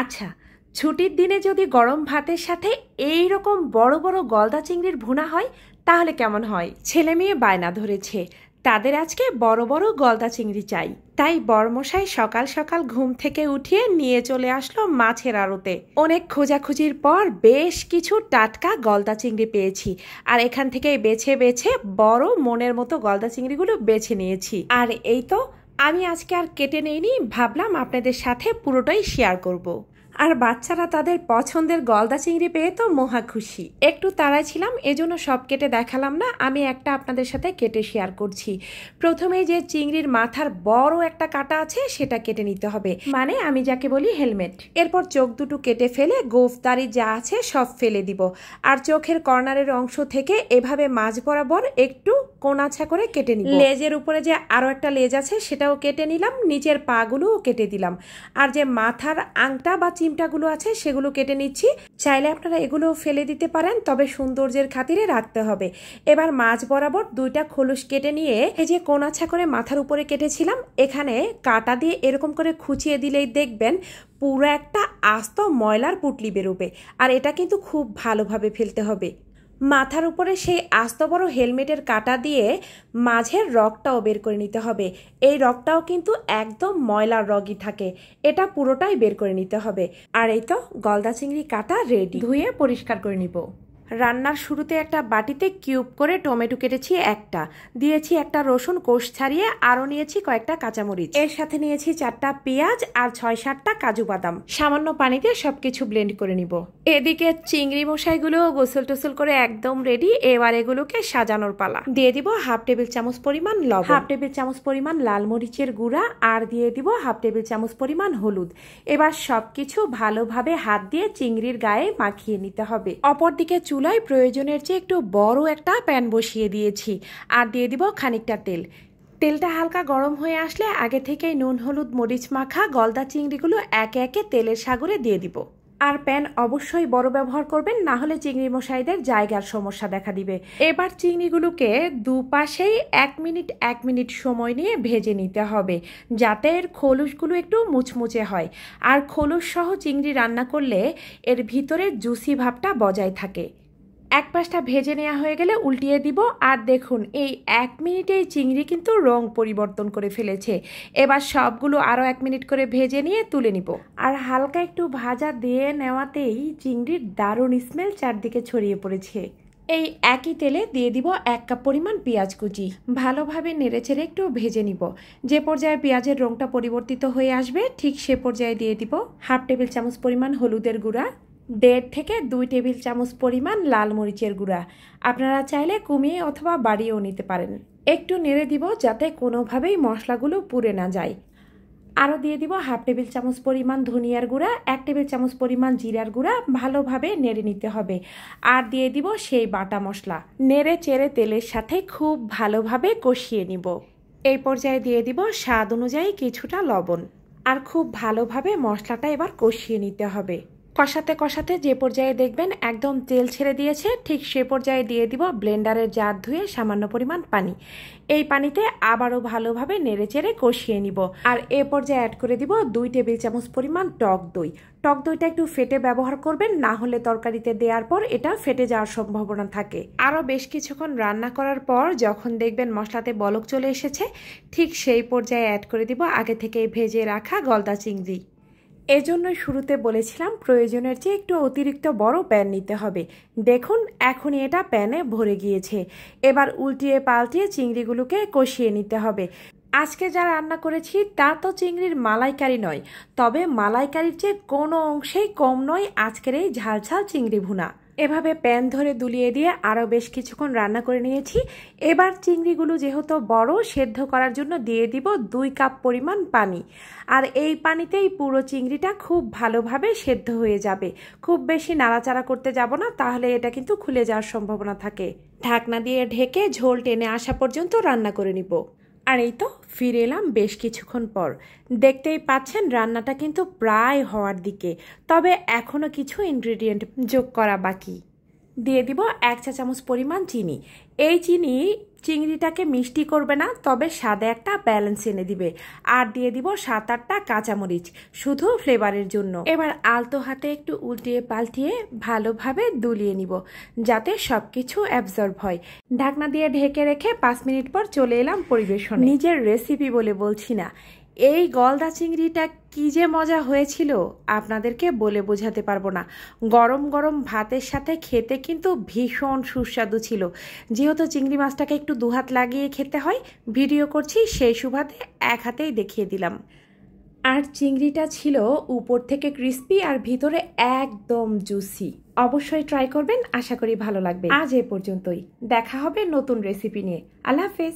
আচ্ছা, ছুটির দিনে যদি গরম ভাতের সাথে এই রকম বড় বড় গলদা চিংড়ির ভুনা হয় তাহলে কেমন হয়? ছেলে মেয়ে বায়না ধরেছে, তাদের আজকে বড় বড় গলদা চিংড়ি চাই। তাই বড়মশাই সকাল সকাল ঘুম থেকে উঠিয়ে নিয়ে চলে আসলো মাছের আড়তে। অনেক খোঁজাখুঁজির পর বেশ কিছু টাটকা গলদা চিংড়ি পেয়েছি, আর এখান থেকে বেছে বেছে বড় মনের মতো গলদা চিংড়িগুলো বেছে নিয়েছি। আর এই তো আমি আজকে আর কেটে নেইনি, ভাবলাম আপনাদের সাথে পুরোটাই শেয়ার করব। আর বাচ্চারা তাদের পছন্দের গলদা চিংড়ি পেয়ে তো মহা খুশি। একটু তাড়ায় ছিলাম, এজন্য সব কেটে দেখালাম না, আমি একটা আপনাদের সাথে কেটে শেয়ার করছি। প্রথমে যে চিংড়ির মাথার বড় একটা কাটা আছে সেটা কেটে নিতে হবে, মানে আমি যাকে বলি হেলমেট। এরপর চোখ দুটো কেটে ফেলে গোফদারি যা আছে সব ফেলে দিব। আর চোখের কর্নারের অংশ থেকে এভাবে মাঝ বরাবর একটু কোণাছা করে কেটে নিব। লেজের উপরে যে আরো একটা লেজ আছে সেটাও কেটে নিলাম, নিচের পাগুলোও কেটে দিলাম। আর যে মাথার আংটা বা চিমটাগুলো আছে সেগুলো কেটে নিচ্ছি। চাইলে আপনারা এগুলো ফেলে দিতে পারেন, তবে সৌন্দর্যের খাতিরে রাখতে হবে। এবার মাঝ বরাবর দুইটা খোলস কেটে নিয়ে এই যে কোণাছা করে মাথার উপরে কেটেছিলাম, এখানে কাটা দিয়ে এরকম করে খুঁচিয়ে দিলেই দেখবেন পুরো একটা আস্ত ময়লার পুটলি বেরোবে। আর এটা কিন্তু খুব ভালোভাবে ফেলতে হবে। মাথার উপরে সেই আস্ত বড় হেলমেটের কাটা দিয়ে মাঝের রগটাও বের করে নিতে হবে। এই রগটাও কিন্তু একদম ময়লার রগই থাকে, এটা পুরোটাই বের করে নিতে হবে। আর এই তো গলদা চিংড়ি কাটা রেডি, ধুয়ে পরিষ্কার করে নিব। রান্নার শুরুতে একটা বাটিতে কিউব করে টমেটো কেটেছি, একটা দিয়েছি, একটা রসুন কোষ ছাড়িয়ে, আরও নিয়েছি কয়েকটা কাঁচামরিচ, এর সাথে নিয়েছি 4টা পেঁয়াজ আর 6-7টা কাজু বাদাম। সামান্য পানিতে সবকিছু ব্লেন্ড করে নিব। এদিকে চিংড়ি মশাইগুলো গোসল টোসল করে একদম রেডি। এবার এগুলোকে সাজানোর পালা। দিয়ে দিব 1/2 টেবিল চামচ পরিমাণ লবণ, 1/2 টেবিল চামচ পরিমাণ লাল মরিচের গুঁড়া, আর দিয়ে দিব 1/2 টেবিল চামচ পরিমাণ হলুদ। এবার সবকিছু ভালোভাবে হাত দিয়ে চিংড়ির গায়ে মাখিয়ে নিতে হবে। অপরদিকে চুলায় প্রয়োজনের চেয়ে একটু বড় একটা প্যান বসিয়ে দিয়েছি, আর দিয়ে দিব খানিকটা তেল। তেলটা হালকা গরম হয়ে আসলে আগে থেকেই নুন হলুদ মরিচ মাখা গলদা চিংড়িগুলো একে একে তেলের সাগরে দিয়ে দিব। আর প্যান অবশ্যই বড় ব্যবহার করবেন, না হলে চিংড়ি মশাইদের জায়গার সমস্যা দেখা দিবে। এবার চিংড়িগুলোকে দুপাশেই 1 মিনিট সময় নিয়ে ভেজে নিতে হবে, যাতে এর খোলসগুলো একটু মুচমুচে হয়। আর খোলস সহ চিংড়ি রান্না করলে এর ভিতরের জুসি ভাবটা বজায় থাকে। এক পাশটা ভেজে নেওয়া হয়ে গেলে উল্টিয়ে দিব। আর দেখুন এই 1 মিনিটেই চিংড়ি কিন্তু রং পরিবর্তন করে ফেলেছে। এবার সবগুলো আরও 1 মিনিট করে ভেজে নিয়ে তুলে নিব। আর হালকা একটু ভাজা দিয়ে নেওয়াতেই চিংড়ির দারুণ স্মেল চারদিকে ছড়িয়ে পড়েছে। এই একই তেলে দিয়ে দিব 1 কাপ পরিমাণ পেঁয়াজ কুচি, ভালোভাবে নেড়েচেড়ে একটু ভেজে নিব। যে পর্যায়ে পেঁয়াজের রংটা পরিবর্তিত হয়ে আসবে ঠিক সে পর্যায়ে দিয়ে দিব 1/2 টেবিল চামচ পরিমাণ হলুদের গুঁড়া, 1.5 থেকে 2 টেবিল চামচ পরিমাণ লাল মরিচের গুঁড়া। আপনারা চাইলে কমিয়ে অথবা বাড়িয়েও নিতে পারেন। একটু নেড়ে দিব যাতে কোনোভাবেই মশলাগুলো পুড়ে না যায়। আরও দিয়ে দিব 1/2 টেবিল চামচ পরিমাণ ধনিয়ার গুঁড়া, 1 টেবিল চামচ পরিমাণ জিরার গুঁড়া, ভালোভাবে নেড়ে নিতে হবে। আর দিয়ে দিব সেই বাটা মশলা, নেড়ে চেড়ে তেলের সাথে খুব ভালোভাবে কষিয়ে নিব। এই পর্যায়ে দিয়ে দিব স্বাদ অনুযায়ী কিছুটা লবণ। আর খুব ভালোভাবে মশলাটা এবার কষিয়ে নিতে হবে। কষাতে কষাতে যে পর্যায়ে দেখবেন একদম তেল ছেড়ে দিয়েছে ঠিক সে পর্যায়ে দিয়ে দিব ব্লেন্ডারের জার ধুয়ে সামান্য পরিমাণ পানি। এই পানিতে আবারও ভালোভাবে নেড়েচেড়ে কষিয়ে নিব। আর এ পর্যায়ে অ্যাড করে দিব 2 টেবিল চামচ পরিমাণ টক দই। টক দইটা একটু ফেটে ব্যবহার করবেন, না হলে তরকারিতে দেওয়ার পর এটা ফেটে যাওয়ার সম্ভাবনা থাকে। আরও বেশ কিছুক্ষণ রান্না করার পর যখন দেখবেন মশলাতে বলক চলে এসেছে ঠিক সেই পর্যায়ে অ্যাড করে দিব আগে থেকে ভেজে রাখা গলদা চিংড়ি। এজন্যই শুরুতে বলেছিলাম প্রয়োজনের চেয়ে একটু অতিরিক্ত বড় প্যান নিতে হবে। দেখুন এখনই এটা প্যানে ভরে গিয়েছে। এবার উল্টিয়ে পাল্টিয়ে চিংড়িগুলোকে কষিয়ে নিতে হবে। আজকে যা রান্না করেছি তা তো চিংড়ির মালাইকারি নয়, তবে মালাইকারির চেয়ে কোনো অংশেই কম নয় আজকের এই ঝালঝাল চিংড়ি ভুনা। এভাবে প্যান ধরে দুলিয়ে দিয়ে আরও বেশ কিছুক্ষণ রান্না করে নিয়েছি। এবার চিংড়িগুলো যেহেতু বড়, সেদ্ধ করার জন্য দিয়ে দিব 2 কাপ পরিমাণ পানি। আর এই পানিতেই পুরো চিংড়িটা খুব ভালোভাবে সেদ্ধ হয়ে যাবে। খুব বেশি নাড়াচাড়া করতে যাব না, তাহলে এটা কিন্তু খুলে যাওয়ার সম্ভাবনা থাকে। ঢাকনা দিয়ে ঢেকে ঝোল টেনে আসা পর্যন্ত রান্না করে নিব। আর এই তো ফিরে এলাম বেশ কিছুক্ষণ পর। দেখতেই পাচ্ছেন রান্নাটা কিন্তু প্রায় হওয়ার দিকে, তবে এখনও কিছু ইনগ্রেডিয়েন্ট যোগ করা বাকি। দিয়ে দিব 1 চা চামচ পরিমাণ চিনি। এই চিনি চিংড়িটাকে মিষ্টি করবে না, তবে স্বাদে একটা ব্যালেন্স এনে দিবে। আর দিয়ে দিব 7-8টা কাঁচামরিচ, শুধু ফ্লেভারের জন্য। এবার আলতো হাতে একটু উল্টিয়ে পাল্টিয়ে ভালোভাবে দুলিয়ে নিব, যাতে সবকিছু অ্যাবজর্ব হয়। ঢাকনা দিয়ে ঢেকে রেখে 5 মিনিট পর চলে এলাম পরিবেশনে। নিজের রেসিপি বলে বলছি না, এই গলদা চিংড়িটা কি যে মজা হয়েছিল আপনাদেরকে বলে বোঝাতে পারবো না। গরম গরম ভাতের সাথে খেতে কিন্তু ভীষণ সুস্বাদু ছিল। যেহেতু চিংড়ি মাছটাকে একটু দুহাত লাগিয়ে খেতে হয়, ভিডিও করছি সেই সুবাদে এক হাতেই দেখিয়ে দিলাম। আর চিংড়িটা ছিল উপর থেকে ক্রিস্পি আর ভিতরে একদম জুসি। অবশ্যই ট্রাই করবেন, আশা করি ভালো লাগবে। আজ এ পর্যন্তই, দেখা হবে নতুন রেসিপি নিয়ে। আল্লাহ হাফেজ।